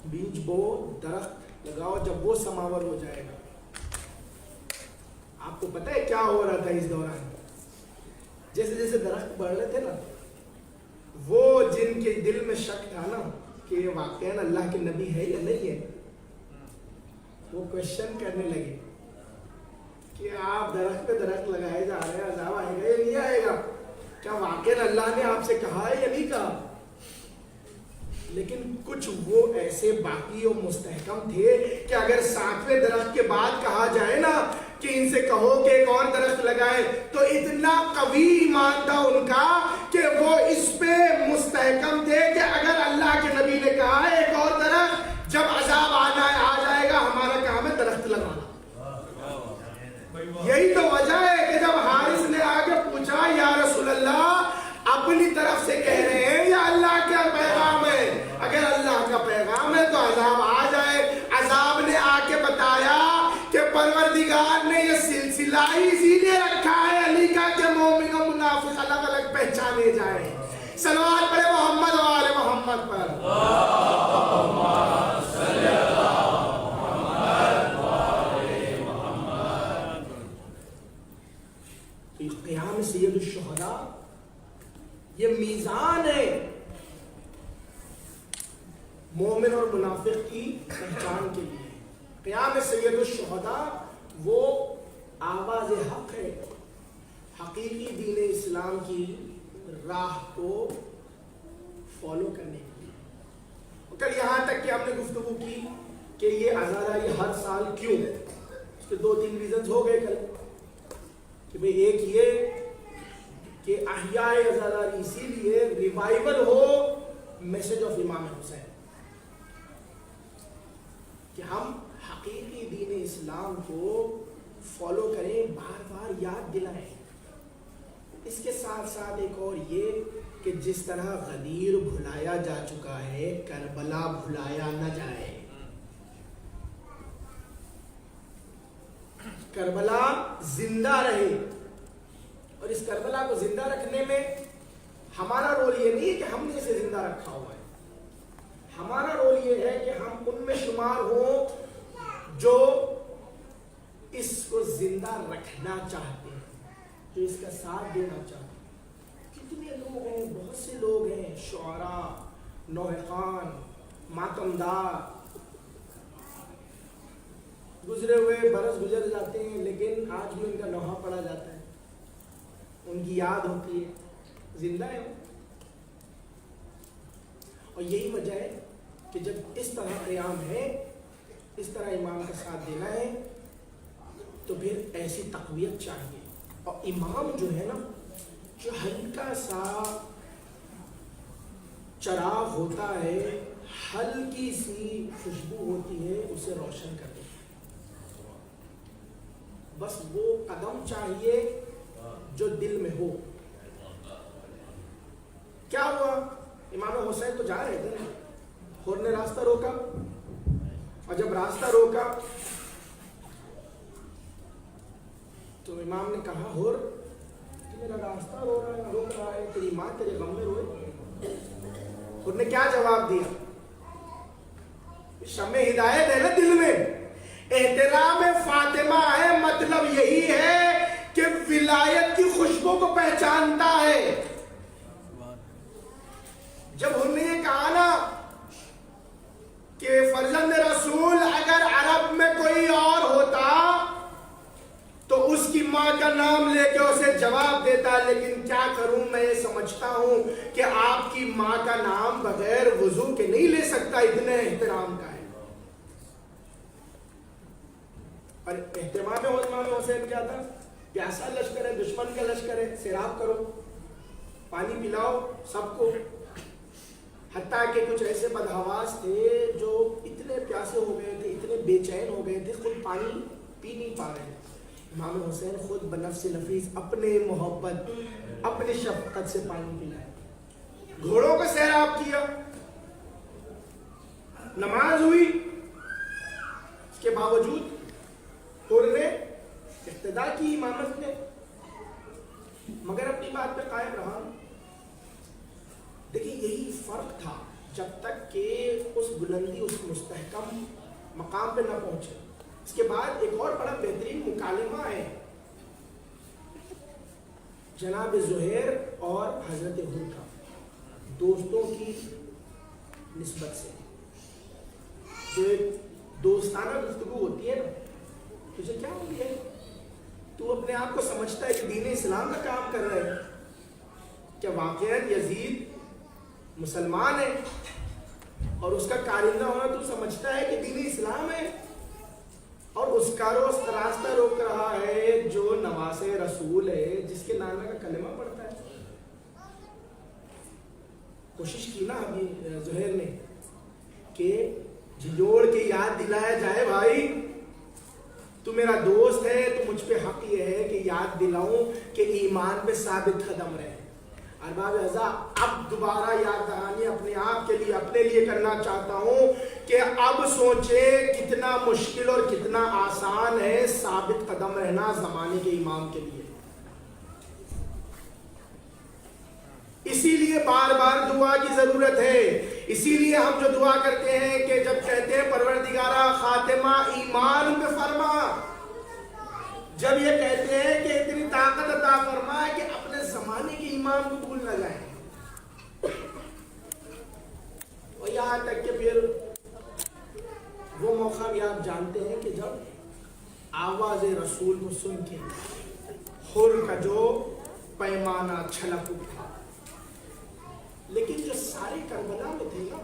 بیج بو، درخت لگاؤ، جب وہ سماور ہو جائے گا. آپ کو پتہ ہے کیا ہو رہا تھا اس دوران؟ جیسے جیسے درخت بڑھ رہے تھے نا، وہ جن کے دل میں شک تھا نا کہ یہ واقعاً اللہ کے نبی ہے یا نہیں ہے، وہ کوشچن کرنے لگے کہ آپ درخت پہ درخت لگائے جا رہے ہیں، عذاب آئے گا یا نہیں آئے گا؟ کیا واقعاً اللہ نے آپ سے کہا ہے یا نہیں کہا؟ لیکن کچھ وہ ایسے باقی اور مستحکم تھے کہ اگر 7ویں درخت کے بعد کہا جائے نا کہ ان سے کہو کہ ایک اور درخت لگائے، تو اتنا قوی ایمان تھا ان کا کہ وہ اس پہ مستحکم تھے کہ اگر اللہ کے نبی نے کہا ہے ایک اور درخت، جب عذاب آ جائے گا ہمارا کام ہے درخت لگانا. یہی تو وجہ ہے کہ جب حارث نے آ کے پوچھا یا رسول اللہ اپنی طرف سے کہہ رہے ہیں یا اللہ کا پیغام ہے؟ اگر اللہ کا پیغام ہے تو عذاب آ جائے. عذاب نے آ کے بتایا کہ پروردگار نے یہ سلسلہ اسی لیے رکھا ہے علی کا کہ مومن و منافق الگ الگ پہچانے جائیں. صلوات پڑھے محمد و آل محمد پر. قیام سید الشہداء یہ میزان ہے مومن اور منافق کی پہچان کے لیے. قیام سید الشہداء وہ آواز حق ہے حقیقی دین اسلام کی راہ کو فالو کرنے کے لیے. کل یہاں تک کہ ہم نے گفتگو کی کہ یہ عزاداری ہر سال کیوں، اس کے 2-3 ریزنز ہو گئے کل کہ بھئی ایک یہ کہ احیاء عزاداری اسی لیے ریوائیول ہو میسج آف امام حسین، کہ ہم حقیقی دین اسلام کو فالو کریں، بار بار یاد دلائیں. اس کے ساتھ ساتھ ایک اور یہ کہ جس طرح غدیر بھلایا جا چکا ہے کربلا بھلایا نہ جائے. کربلا زندہ رہے، اور اس کربلا کو زندہ رکھنے میں ہمارا رول یہ نہیں ہے کہ ہم نے اسے زندہ رکھا ہوا ہے. ہمارا رول یہ ہے کہ ہم ان میں شمار ہوں جو اس کو زندہ رکھنا چاہتے ہیں، جو اس کا ساتھ دینا چاہتے ہیں. کتنے لوگ ہیں، بہت سے لوگ ہیں، شعراء، نوحان، ماتمدار، گزرے ہوئے برس گزر جاتے ہیں لیکن آج بھی ان کا نوحہ پڑھا جاتا ہے، ان کی یاد ہوتی ہے، زندہ ہے. اور یہی وجہ ہے کہ جب اس طرح قیام ہے، اس طرح امام کا ساتھ دینا ہے، تو پھر ایسی تقویت چاہیے. اور امام جو ہے نا، جو ہلکا سا چراغ ہوتا ہے، ہلکی سی خوشبو ہوتی ہے، اسے روشن کر دیتا ہے. بس وہ قدم چاہیے جو دل میں ہو. کیا ہوا؟ امام حسین تو جا رہے تھے نا، حر نے راستہ روکا، اور جب راستہ روکا تو امام نے کہا حر میرا راستہ روک رہا ہے، تیری ماں تیرے غم میں روئے؟ انہوں نے کیا جواب دیا؟ شمع ہدایت ہے نا دل میں، احترام فاطمہ ہے، مطلب یہی ہے کہ ولایت کی خوشبو کو پہچانتا ہے۔ جب انہوں نے یہ کہا نا کہ فرزند رسول اگر عرب میں کوئی اور ہوتا تو اس کی ماں کا نام لے کے اسے جواب دیتا، لیکن کیا کروں میں یہ سمجھتا ہوں کہ آپ کی ماں کا نام بغیر وضو کے نہیں لے سکتا، اتنے احترام کا ہے۔ اور اہتمام امام حسین کیا تھا؟ پیاسا لشکر ہے، دشمن کا لشکر ہے، سیراب کرو، پانی پلاؤ سب کو۔ حتیٰ کہ کچھ ایسے بدحواس تھے جو اتنے پیاسے ہو گئے تھے، اتنے بے چین ہو گئے تھے، خود پانی پی نہیں پا رہے۔ امام حسین خود بنفس نفیس اپنے محبت اپنی شفقت سے پانی پلائے، گھوڑوں کو سیراب کیا، نماز ہوئی، اس کے باوجود حر نے اقتدا کی امامت نے، مگر اپنی بات پہ قائم رہا۔ دیکھیں یہی فرق تھا جب تک کہ اس بلندی، اس مستحکم مقام پہ نہ پہنچے۔ اس کے بعد ایک اور بڑا بہترین مکالمہ ہے جناب زہیر اور حضرت حر کا، دوستوں کی نسبت سے جو ایک دوستانہ گفتگو ہوتی ہے نا، تجھے کیا ہو گیا؟ تو اپنے آپ کو سمجھتا ہے کہ دین اسلام کا کام کر رہا ہے، کیا واقعاً یزید مسلمان ہے اور اس کا کارندہ ہونا تو سمجھتا ہے کہ دین اسلام ہے، اور اس کا راستہ روک رہا ہے جو نواز رسول ہے، جس کے نانا کا کلمہ پڑھتا ہے۔ کوشش کی نا ابھی زہیر نے کہ جھنجھوڑ کے یاد دلایا جائے، بھائی تو میرا دوست ہے، تو مجھ پہ حق یہ ہے کہ یاد دلاؤں کہ ایمان پہ ثابت قدم رہے۔ ارباب اعضاء اب دوبارہ یاد دہانی اپنے آپ کے لیے، اپنے لیے کرنا چاہتا ہوں کہ اب سوچیں کتنا مشکل اور کتنا آسان ہے ثابت قدم رہنا زمانے کے امام کے لیے۔ اسی لیے بار بار دعا کی ضرورت ہے، اسی لیے ہم جو دعا کرتے ہیں کہ جب کہتے ہیں پروردگارہ خاتمہ ایمان پہ فرما، جب یہ کہتے ہیں کہ اتنی طاقت عطا فرما کہ اپنے زمانے کے امام کو بھول نہ جائیں، اور یہاں تک کہ پھر وہ موقع بھی آپ جانتے ہیں کہ جب آواز رسول کو سن کے حر کا جو پیمانہ چھلک اٹھا، لیکن جو سارے کربلا میں تھے نا،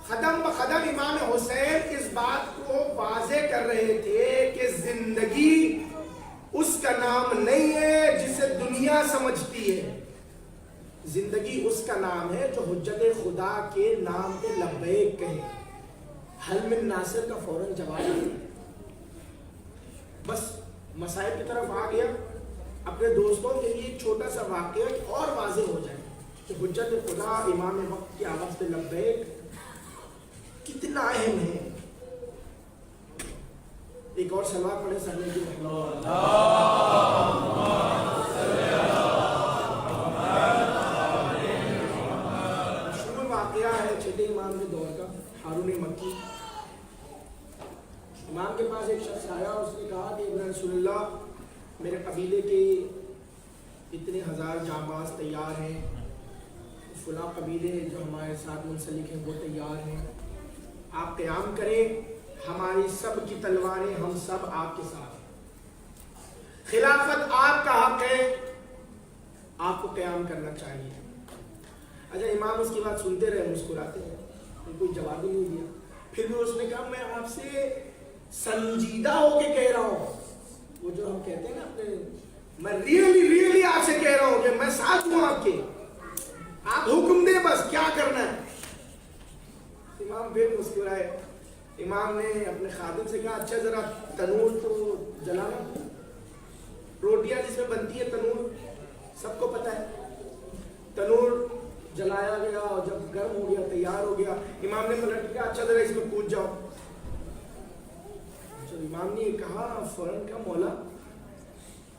قدم بقدم امام حسین اس بات کو واضح کر رہے تھے کہ زندگی اس کا نام نہیں ہے جسے دنیا سمجھتی ہے، زندگی اس کا نام ہے جو حجت خدا کے نام پہ لبیک کہے، حل من ناصر کا فوراً جواب ہے۔ بس مسائل کی طرف آ گیا، اپنے دوستوں کے لیے ایک چھوٹا سا واقعہ اور واضح ہو جائے کہ حجت خدا امام وقت کی آواز پہ لبیک کتنا اہم ہے۔ ایک اور سلوات پڑھے سرنے کی مشہور واقعہ ہے چھٹے امام کے دور کا، ہارون مکی۔ امام کے پاس ایک شخص آیا، اس نے کہا کہ ابن رسول اللہ، میرے قبیلے کے اتنے ہزار جانباز تیار ہیں، فلاں قبیلے جو ہمارے ساتھ منسلک ہیں وہ تیار ہیں، آپ قیام کریں، ہماری سب کی تلواریں، ہم سب آپ کے ساتھ ہیں، خلافت آپ کا حق ہے، آپ کو قیام کرنا چاہیے۔ اچھا امام اس کی بات سنتے رہے، مسکراتے رہے، کوئی جواب ہی نہیں دیا۔ پھر بھی اس نے کہا میں آپ سے سنجیدہ ہو کے کہہ رہا ہوں، وہ جو ہم کہتے ہیں نا اپنے، میں ریئلی آپ سے کہہ رہا ہوں کہ میں ساتھ ہوں آپ کے، آپ حکم دیں بس کیا کرنا ہے۔ امام پھر مسکرائے۔ امام نے اپنے خادم سے کہا اچھا ذرا تنور تو جلانا، روٹیاں جس میں بنتی ہے تنور سب کو پتہ ہے، تنور جلایا گیا اور جب گرم ہو گیا تیار ہو گیا، امام نے پلٹ کہا اچھا ذرا اس میں کود جاؤ۔ جب امام نے یہ کہا فوراً کہا مولا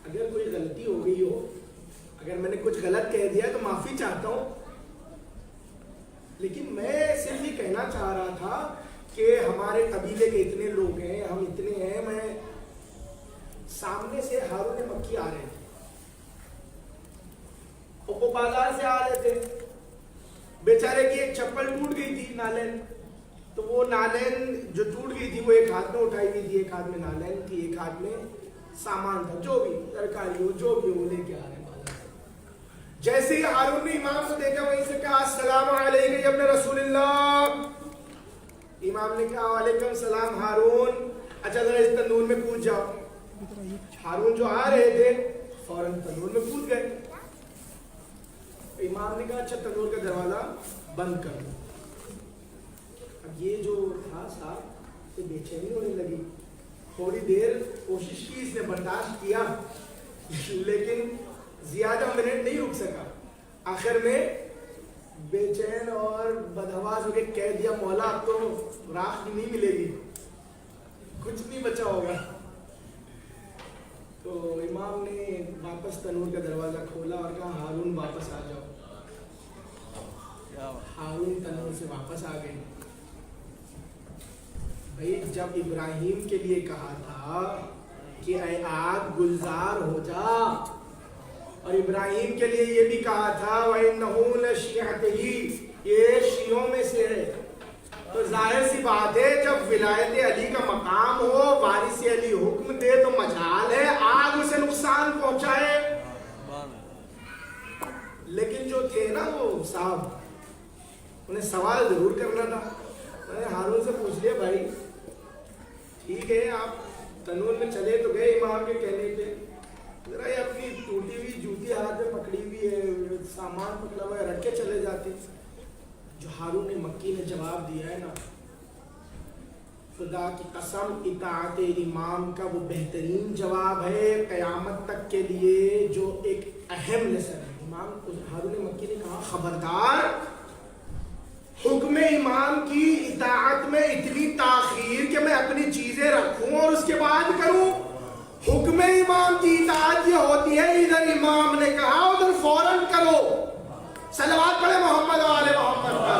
اگر کوئی غلطی ہو گئی ہو، اگر میں نے کچھ غلط کہہ دیا تو معافی چاہتا ہوں، لیکن میں صرف یہ کہنا چاہ رہا تھا کہ ہمارے قبیلے کے اتنے لوگ ہیں، ہم اتنے ہیں، میں سامنے سے ہارون مکی آ رہے تھے، وہ بازار سے آ رہے تھے، بیچارے کی ایک چپل ٹوٹ گئی تھی نالین، تو وہ نالین جو ٹوٹ گئی تھی وہ ایک ہاتھ میں اٹھائی ہوئی تھی، ایک ہاتھ میں نالین تھی، ایک ہاتھ میں سامان تھا، جو بھی ترکاری ہو جو بھی وہ لے کے آ رہے ہیں بازار سے۔ جیسے ہی ہارون نے امام کو دیکھا وہیں سے کہا السلام علیکم یا ابن رسول اللہ، امام نے کہا وعلیکم السلام ہارون، اچھا ذرا اس تندور میں کود جاؤ۔ ہارون جو آ رہے تھے فوراً تندور میں کود گئے۔ امام نے کہا اچھا تندور کا دروازہ بند کر دو۔ اب یہ جو تھا صاحب یہ بے چینی ہونے لگی، تھوڑی دیر کوشش کی، اس نے برداشت کیا، لیکن زیادہ منٹ نہیں رک سکا، آخر میں بے چین اور بدحواس ہو کے کہہ دیا مولا اب تو راکھ نہیں ملے گی، کچھ نہیں بچا ہوگا۔ تو امام نے واپس تنور کا دروازہ کھولا اور کہا ہارون واپس آ جاؤ۔ ہارون تنور سے واپس آ گئے۔ بھائی جب ابراہیم کے لیے کہا تھا کہ اے آگ گلزار ہو جا، اور ابراہیم کے لیے یہ بھی کہا تھا وَإِنَّهُ لَشِيعَتِهِ، یہ شیعوں میں سے ہے، تو ظاہر سی بات ہے جب ولایت علی کا مقام ہو، وارث علی حکم دے تو مجال ہے آگ اسے نقصان پہنچائے۔ لیکن جو تھے نا وہ صاحب، انہیں سوال ضرور کرنا تھا۔ میں نے ہارون سے پوچھ لیا بھائی ٹھیک ہے آپ تنور میں چلے تو گئے امام کے کہنے پہ، ذرا یہ اپنی ٹوٹی ہوئی جوتی ہاتھ میں پکڑی ہوئی ہے، سامان پکڑا ہوا ہے، رکھ کے چلے جاتے۔ جو ہارون مکی نے جواب دیا ہے نا، خدا کی قسم اطاعت امام کا وہ بہترین جواب ہے قیامت تک کے لیے، جو ایک اہم لیسن ہے۔ امام ہارون مکی نے کہا خبردار، حکم امام کی اطاعت میں اتنی تاخیر کہ میں اپنی چیزیں رکھوں اور اس کے بعد کروں، حکم امام کی اطاعت یہ ہوتی ہے ادھر امام نے کہا ادھر فوراً کرو۔ صلوات پڑھے محمد و آل محمد پر۔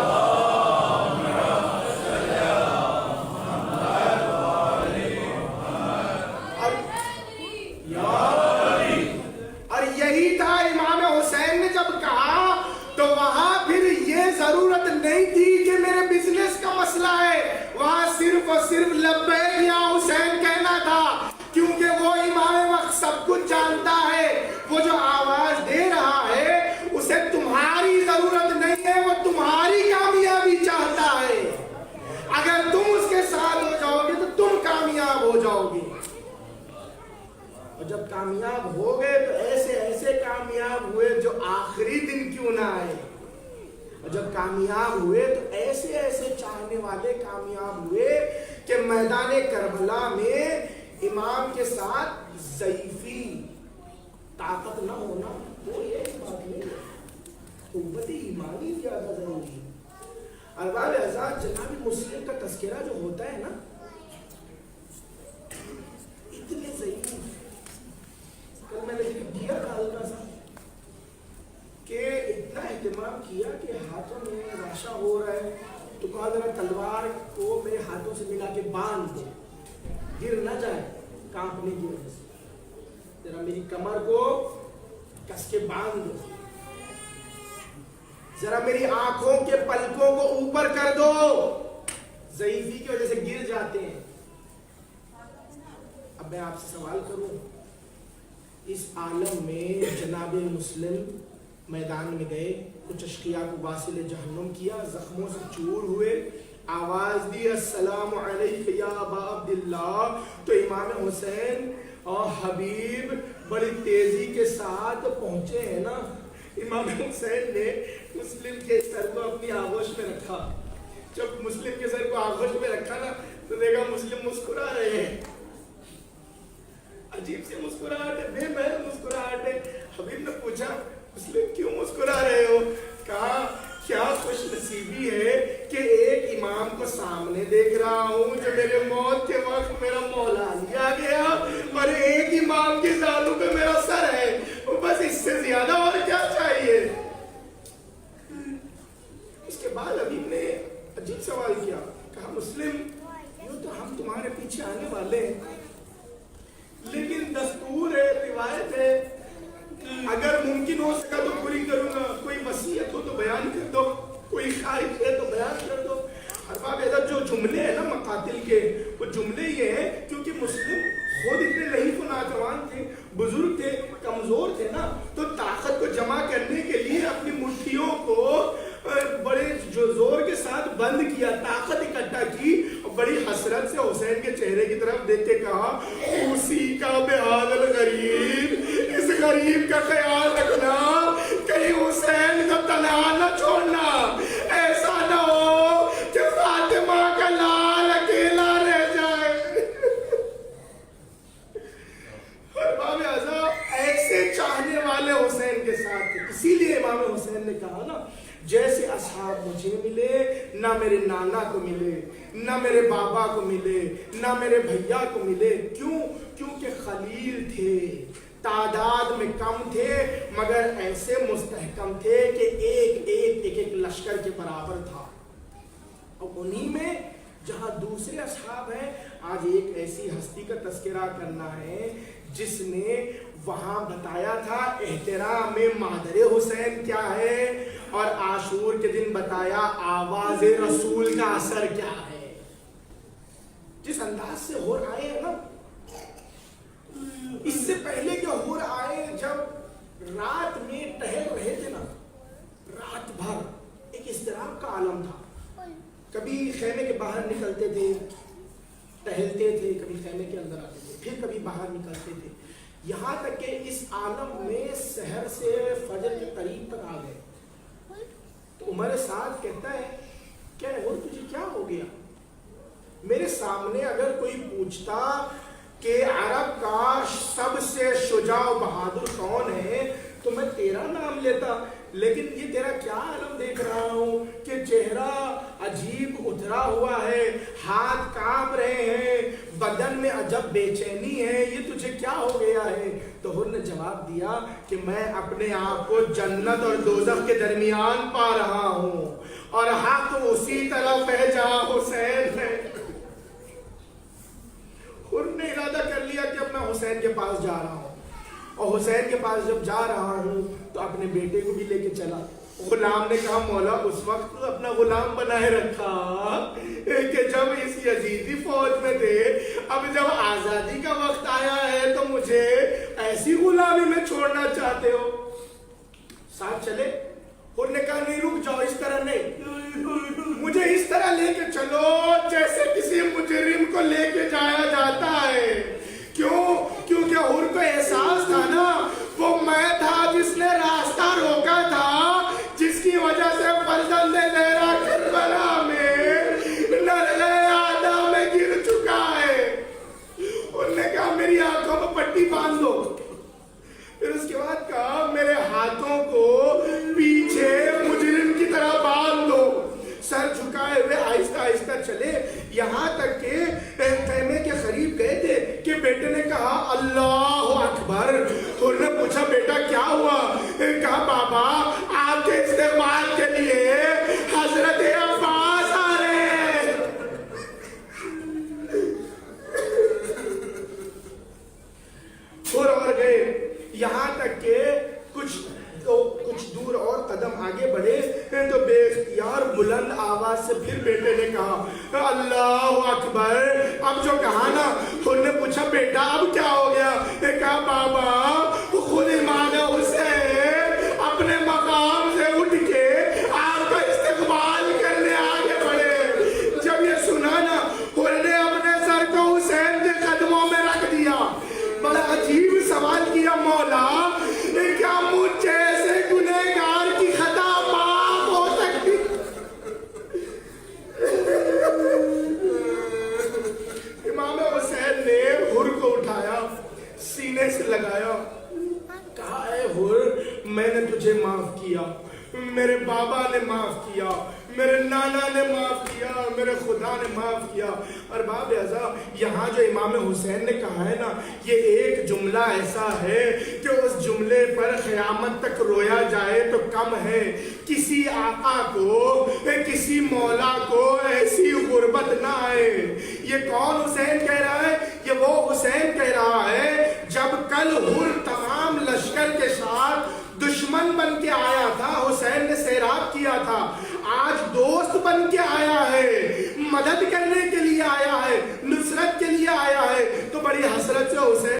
اور یہی تھا امام حسین نے جب کہا تو وہاں پھر یہ ضرورت نہیں تھی کہ میرے بزنس کا مسئلہ ہے، وہاں صرف اور صرف لبیک یا حسین کہنا تھا، کیونکہ وہ امام وقت سب کچھ جانتا ہے، وہ جو آواز دے رہا ہے اسے تمہاری ضرورت نہیں ہے، وہ تمہاری کامیابی چاہتا ہے، اگر تم اس کے ساتھ ہو جاؤ گے تو تم کامیاب ہو جاؤ گے، اور جب کامیاب ہو گئے تو ایسے ایسے کامیاب ہوئے جو آخری دن کیوں نہ آئے، اور جب کامیاب ہوئے تو ایسے ایسے چاہنے والے کامیاب ہوئے کہ میدان کربلا میں امام کے ساتھ ضعیفی طاقت نہ ہونا کوئی ایک بات نہیں ہے، قوت ایمانی زیادہ ضروری ہے۔ ارباب اعزاز جناب مسلم کا تذکرہ جو ہوتا ہے نا، اتنے ضعیف، کل میں نے ذکر کیا تھا ہلکا سا کہ اتنا اہتمام کیا کہ ہاتھوں میں راشا ہو رہا ہے تو کہا ذرا تلوار کو میرے ہاتھوں سے ملا کے باندھ دو، گر نہ جائے کانپنے کی وجہ سے، ذرا میری کمر کو کس کے باندھ دو، ذرا میری آنکھوں کے پلکوں کو اوپر کر دو، ضعیفی کی وجہ سے گر جاتے ہیں۔ اب میں آپ سے سوال کروں، اس عالم میں جناب مسلم میدان میں گئے، کچھ اشقیاء کو واصل جہنم کیا، زخموں سے چور ہوئے، آواز دی السلام علیک یا ابا عبداللہ، تو امام حسین اور حبیب بڑی تیزی کے ساتھ پہنچے ہیں نا۔ امام حسین نے مسلم کے سر کو اپنی آغوش میں رکھا، جب مسلم کے سر کو آغوش میں رکھا نا تو دیکھا مسلم مسکرا رہے ہیں، عجیب سے مسکراہٹ ہے، بے محل مسکراہٹ ہے۔ حبیب نے پوچھا مسلم کیوں مسکرا رہے ہو؟ کہا کیا خوش نصیبی ہے کہ ایک امام کو سامنے دیکھ رہا ہوں جو میرے موت کے وقت میرا مولا لیا گیا، اور ایک امام کے زانوں پہ میرا سر ہے، بس اس سے زیادہ اور چہرے کی طرف دیکھ کے کہا اسی کا بہادر غریب، اس غریب کا خیال رکھنا، کہیں حسین کو تنہا نہ چھوڑنا، ایسا نہ ہو کہ فاطمہ کا لال اکیلا رہ جائے۔ اور امام اعظم ایسے چاہنے والے حسین کے ساتھ تھے، اسی لیے امام حسین نے کہا نا جیسے اصحاب مجھے ملے نہ میرے نانا کو ملے، نہ میرے بابا کو ملے، نہ میرے بھیا کو ملے۔ کیوں؟ کیونکہ خلیل تھے، تعداد میں کم تھے مگر ایسے مستحکم تھے کہ ایک لشکر کے برابر تھا۔ اور انہی میں جہاں دوسرے اصحاب ہیں، آج ایک ایسی ہستی کا تذکرہ کرنا ہے جس نے وہاں بتایا تھا احترام مادر حسین کیا ہے، اور عاشور کے دن بتایا آواز رسول کا اثر کیا ہے۔ جس انداز سے ہور آئے ہیں نا، اس سے پہلے کہ ہور آئے جب رات میں ٹہل رہے تھے نا، رات بھر ایک اضطراب کا عالم تھا۔ کبھی خیمے کے باہر نکلتے تھے، ٹہلتے تھے، کبھی خیمے کے اندر آتے تھے، پھر کبھی باہر نکلتے تھے، یہاں تک کہ اس عالم میں سحر سے فجر کے قریب تک آ گئے۔ تو عمر سعد کہتا ہے کہ اور تجھے کیا ہو گیا؟ میرے سامنے اگر کوئی پوچھتا کہ عرب کا سب سے شجاع و بہادر کون ہے تو میں تیرا نام لیتا، لیکن یہ تیرا کیا عالم دیکھ رہا ہوں کہ چہرہ عجیب اترا ہوا ہے، ہاتھ کانپ رہے ہیں، بدن میں عجب بے چینی ہے، یہ تجھے کیا ہو گیا ہے؟ تو حر نے جواب دیا کہ میں اپنے آپ کو جنت اور دوزخ کے درمیان پا رہا ہوں، اور حق اسی طرف ہے جہاں حسین ہے۔ حر نے ارادہ کر لیا کہ اب میں حسین کے پاس جا رہا ہوں، اور حسین کے پاس جب جا رہا ہوں تو اپنے بیٹے کو بھی لے کے چلا۔ غلام نے کہا مولا اس وقت اپنا غلام بنائے رکھا کہ جب اس یزیدی فوج میں تھے، اب جب آزادی کا وقت آیا ہے تو مجھے ایسی غلامی میں چھوڑنا چاہتے ہو؟ ساتھ چلے؟ انہوں نے کہا نہیں رک جاؤ، اس طرح نہیں، مجھے اس طرح لے کے چلو جیسے کسی مجرم کو لے کے جایا جاتا ہے۔ کیوں؟ کیونکہ حر کو احساس تھا نا وہ میں تھا جس نے راستہ روکا تھا، جس کی وجہ سے فرزند زہرا کربلا میں نرغہ آدم میں گر چکا ہے۔ انہوں نے کہا میری آنکھوں کو پٹی باندھ دو، پھر اس کے بعد کہا میرے ہاتھوں کو پیچھے مجرم کی طرح باندھ دو۔ سر جھکائے ہوئے آہستہ آہستہ چلے، یہاں تک کہ خیمے کے قریب گئے تھے کہ بیٹے نے کہا اللہ اکبر۔ انہوں نے پوچھا بیٹا کیا ہوا؟ کہا بابا آپ کے استقبال کے لیے حضرت عباس آ رہے ہیں۔ اور گئے، یہاں تک کہ کچھ دور اور قدم آگے بڑھے تو بے اختیار بلند آواز سے پھر بیٹے نے کہا اللہ اکبر۔ اب جو کہا نا، انہوں نے پوچھا بیٹا اب کیا ہو گیا؟ کہا بابا خود امام حسین اپنے مقام سے اٹھ کے آپ کا استقبال کرنے آگے بڑھے۔ جب یہ سنا نا، انہوں نے اپنے سر کو حسین کے قدموں میں رکھ دیا۔ بڑا عجیب سوال کیا مولا، کیا مجھ جیسے گنہگار کی خطا معاف ہو سکتی؟ امام حسین نے حر کو اٹھایا، سینے سے لگایا، کہا اے حر میں نے تجھے معاف کیا، میرے بابا نے معاف کیا، میرے نانا نے معاف کیا، میرے خدا نے معاف کیا۔ اور باب اعظم یہاں جو امام حسین نے کہا ہے نا، یہ ایک جملہ ایسا ہے کہ اس جملے پر قیامت تک رویا جائے تو کم ہے۔ کسی آقا کو، کسی مولا کو ایسی غربت نہ آئے۔ یہ کون حسین کہہ رہا ہے؟ یہ وہ حسین کہہ رہا ہے جب کل حر تمام لشکر کے ساتھ دشمن بن کے آیا تھا، حسین نے سیراب کیا تھا، آج دوست بن کے آیا ہے، مدد کرنے کے لیے آیا ہے، نصرت کے لیے آیا ہے، تو بڑی حسرت سے حسین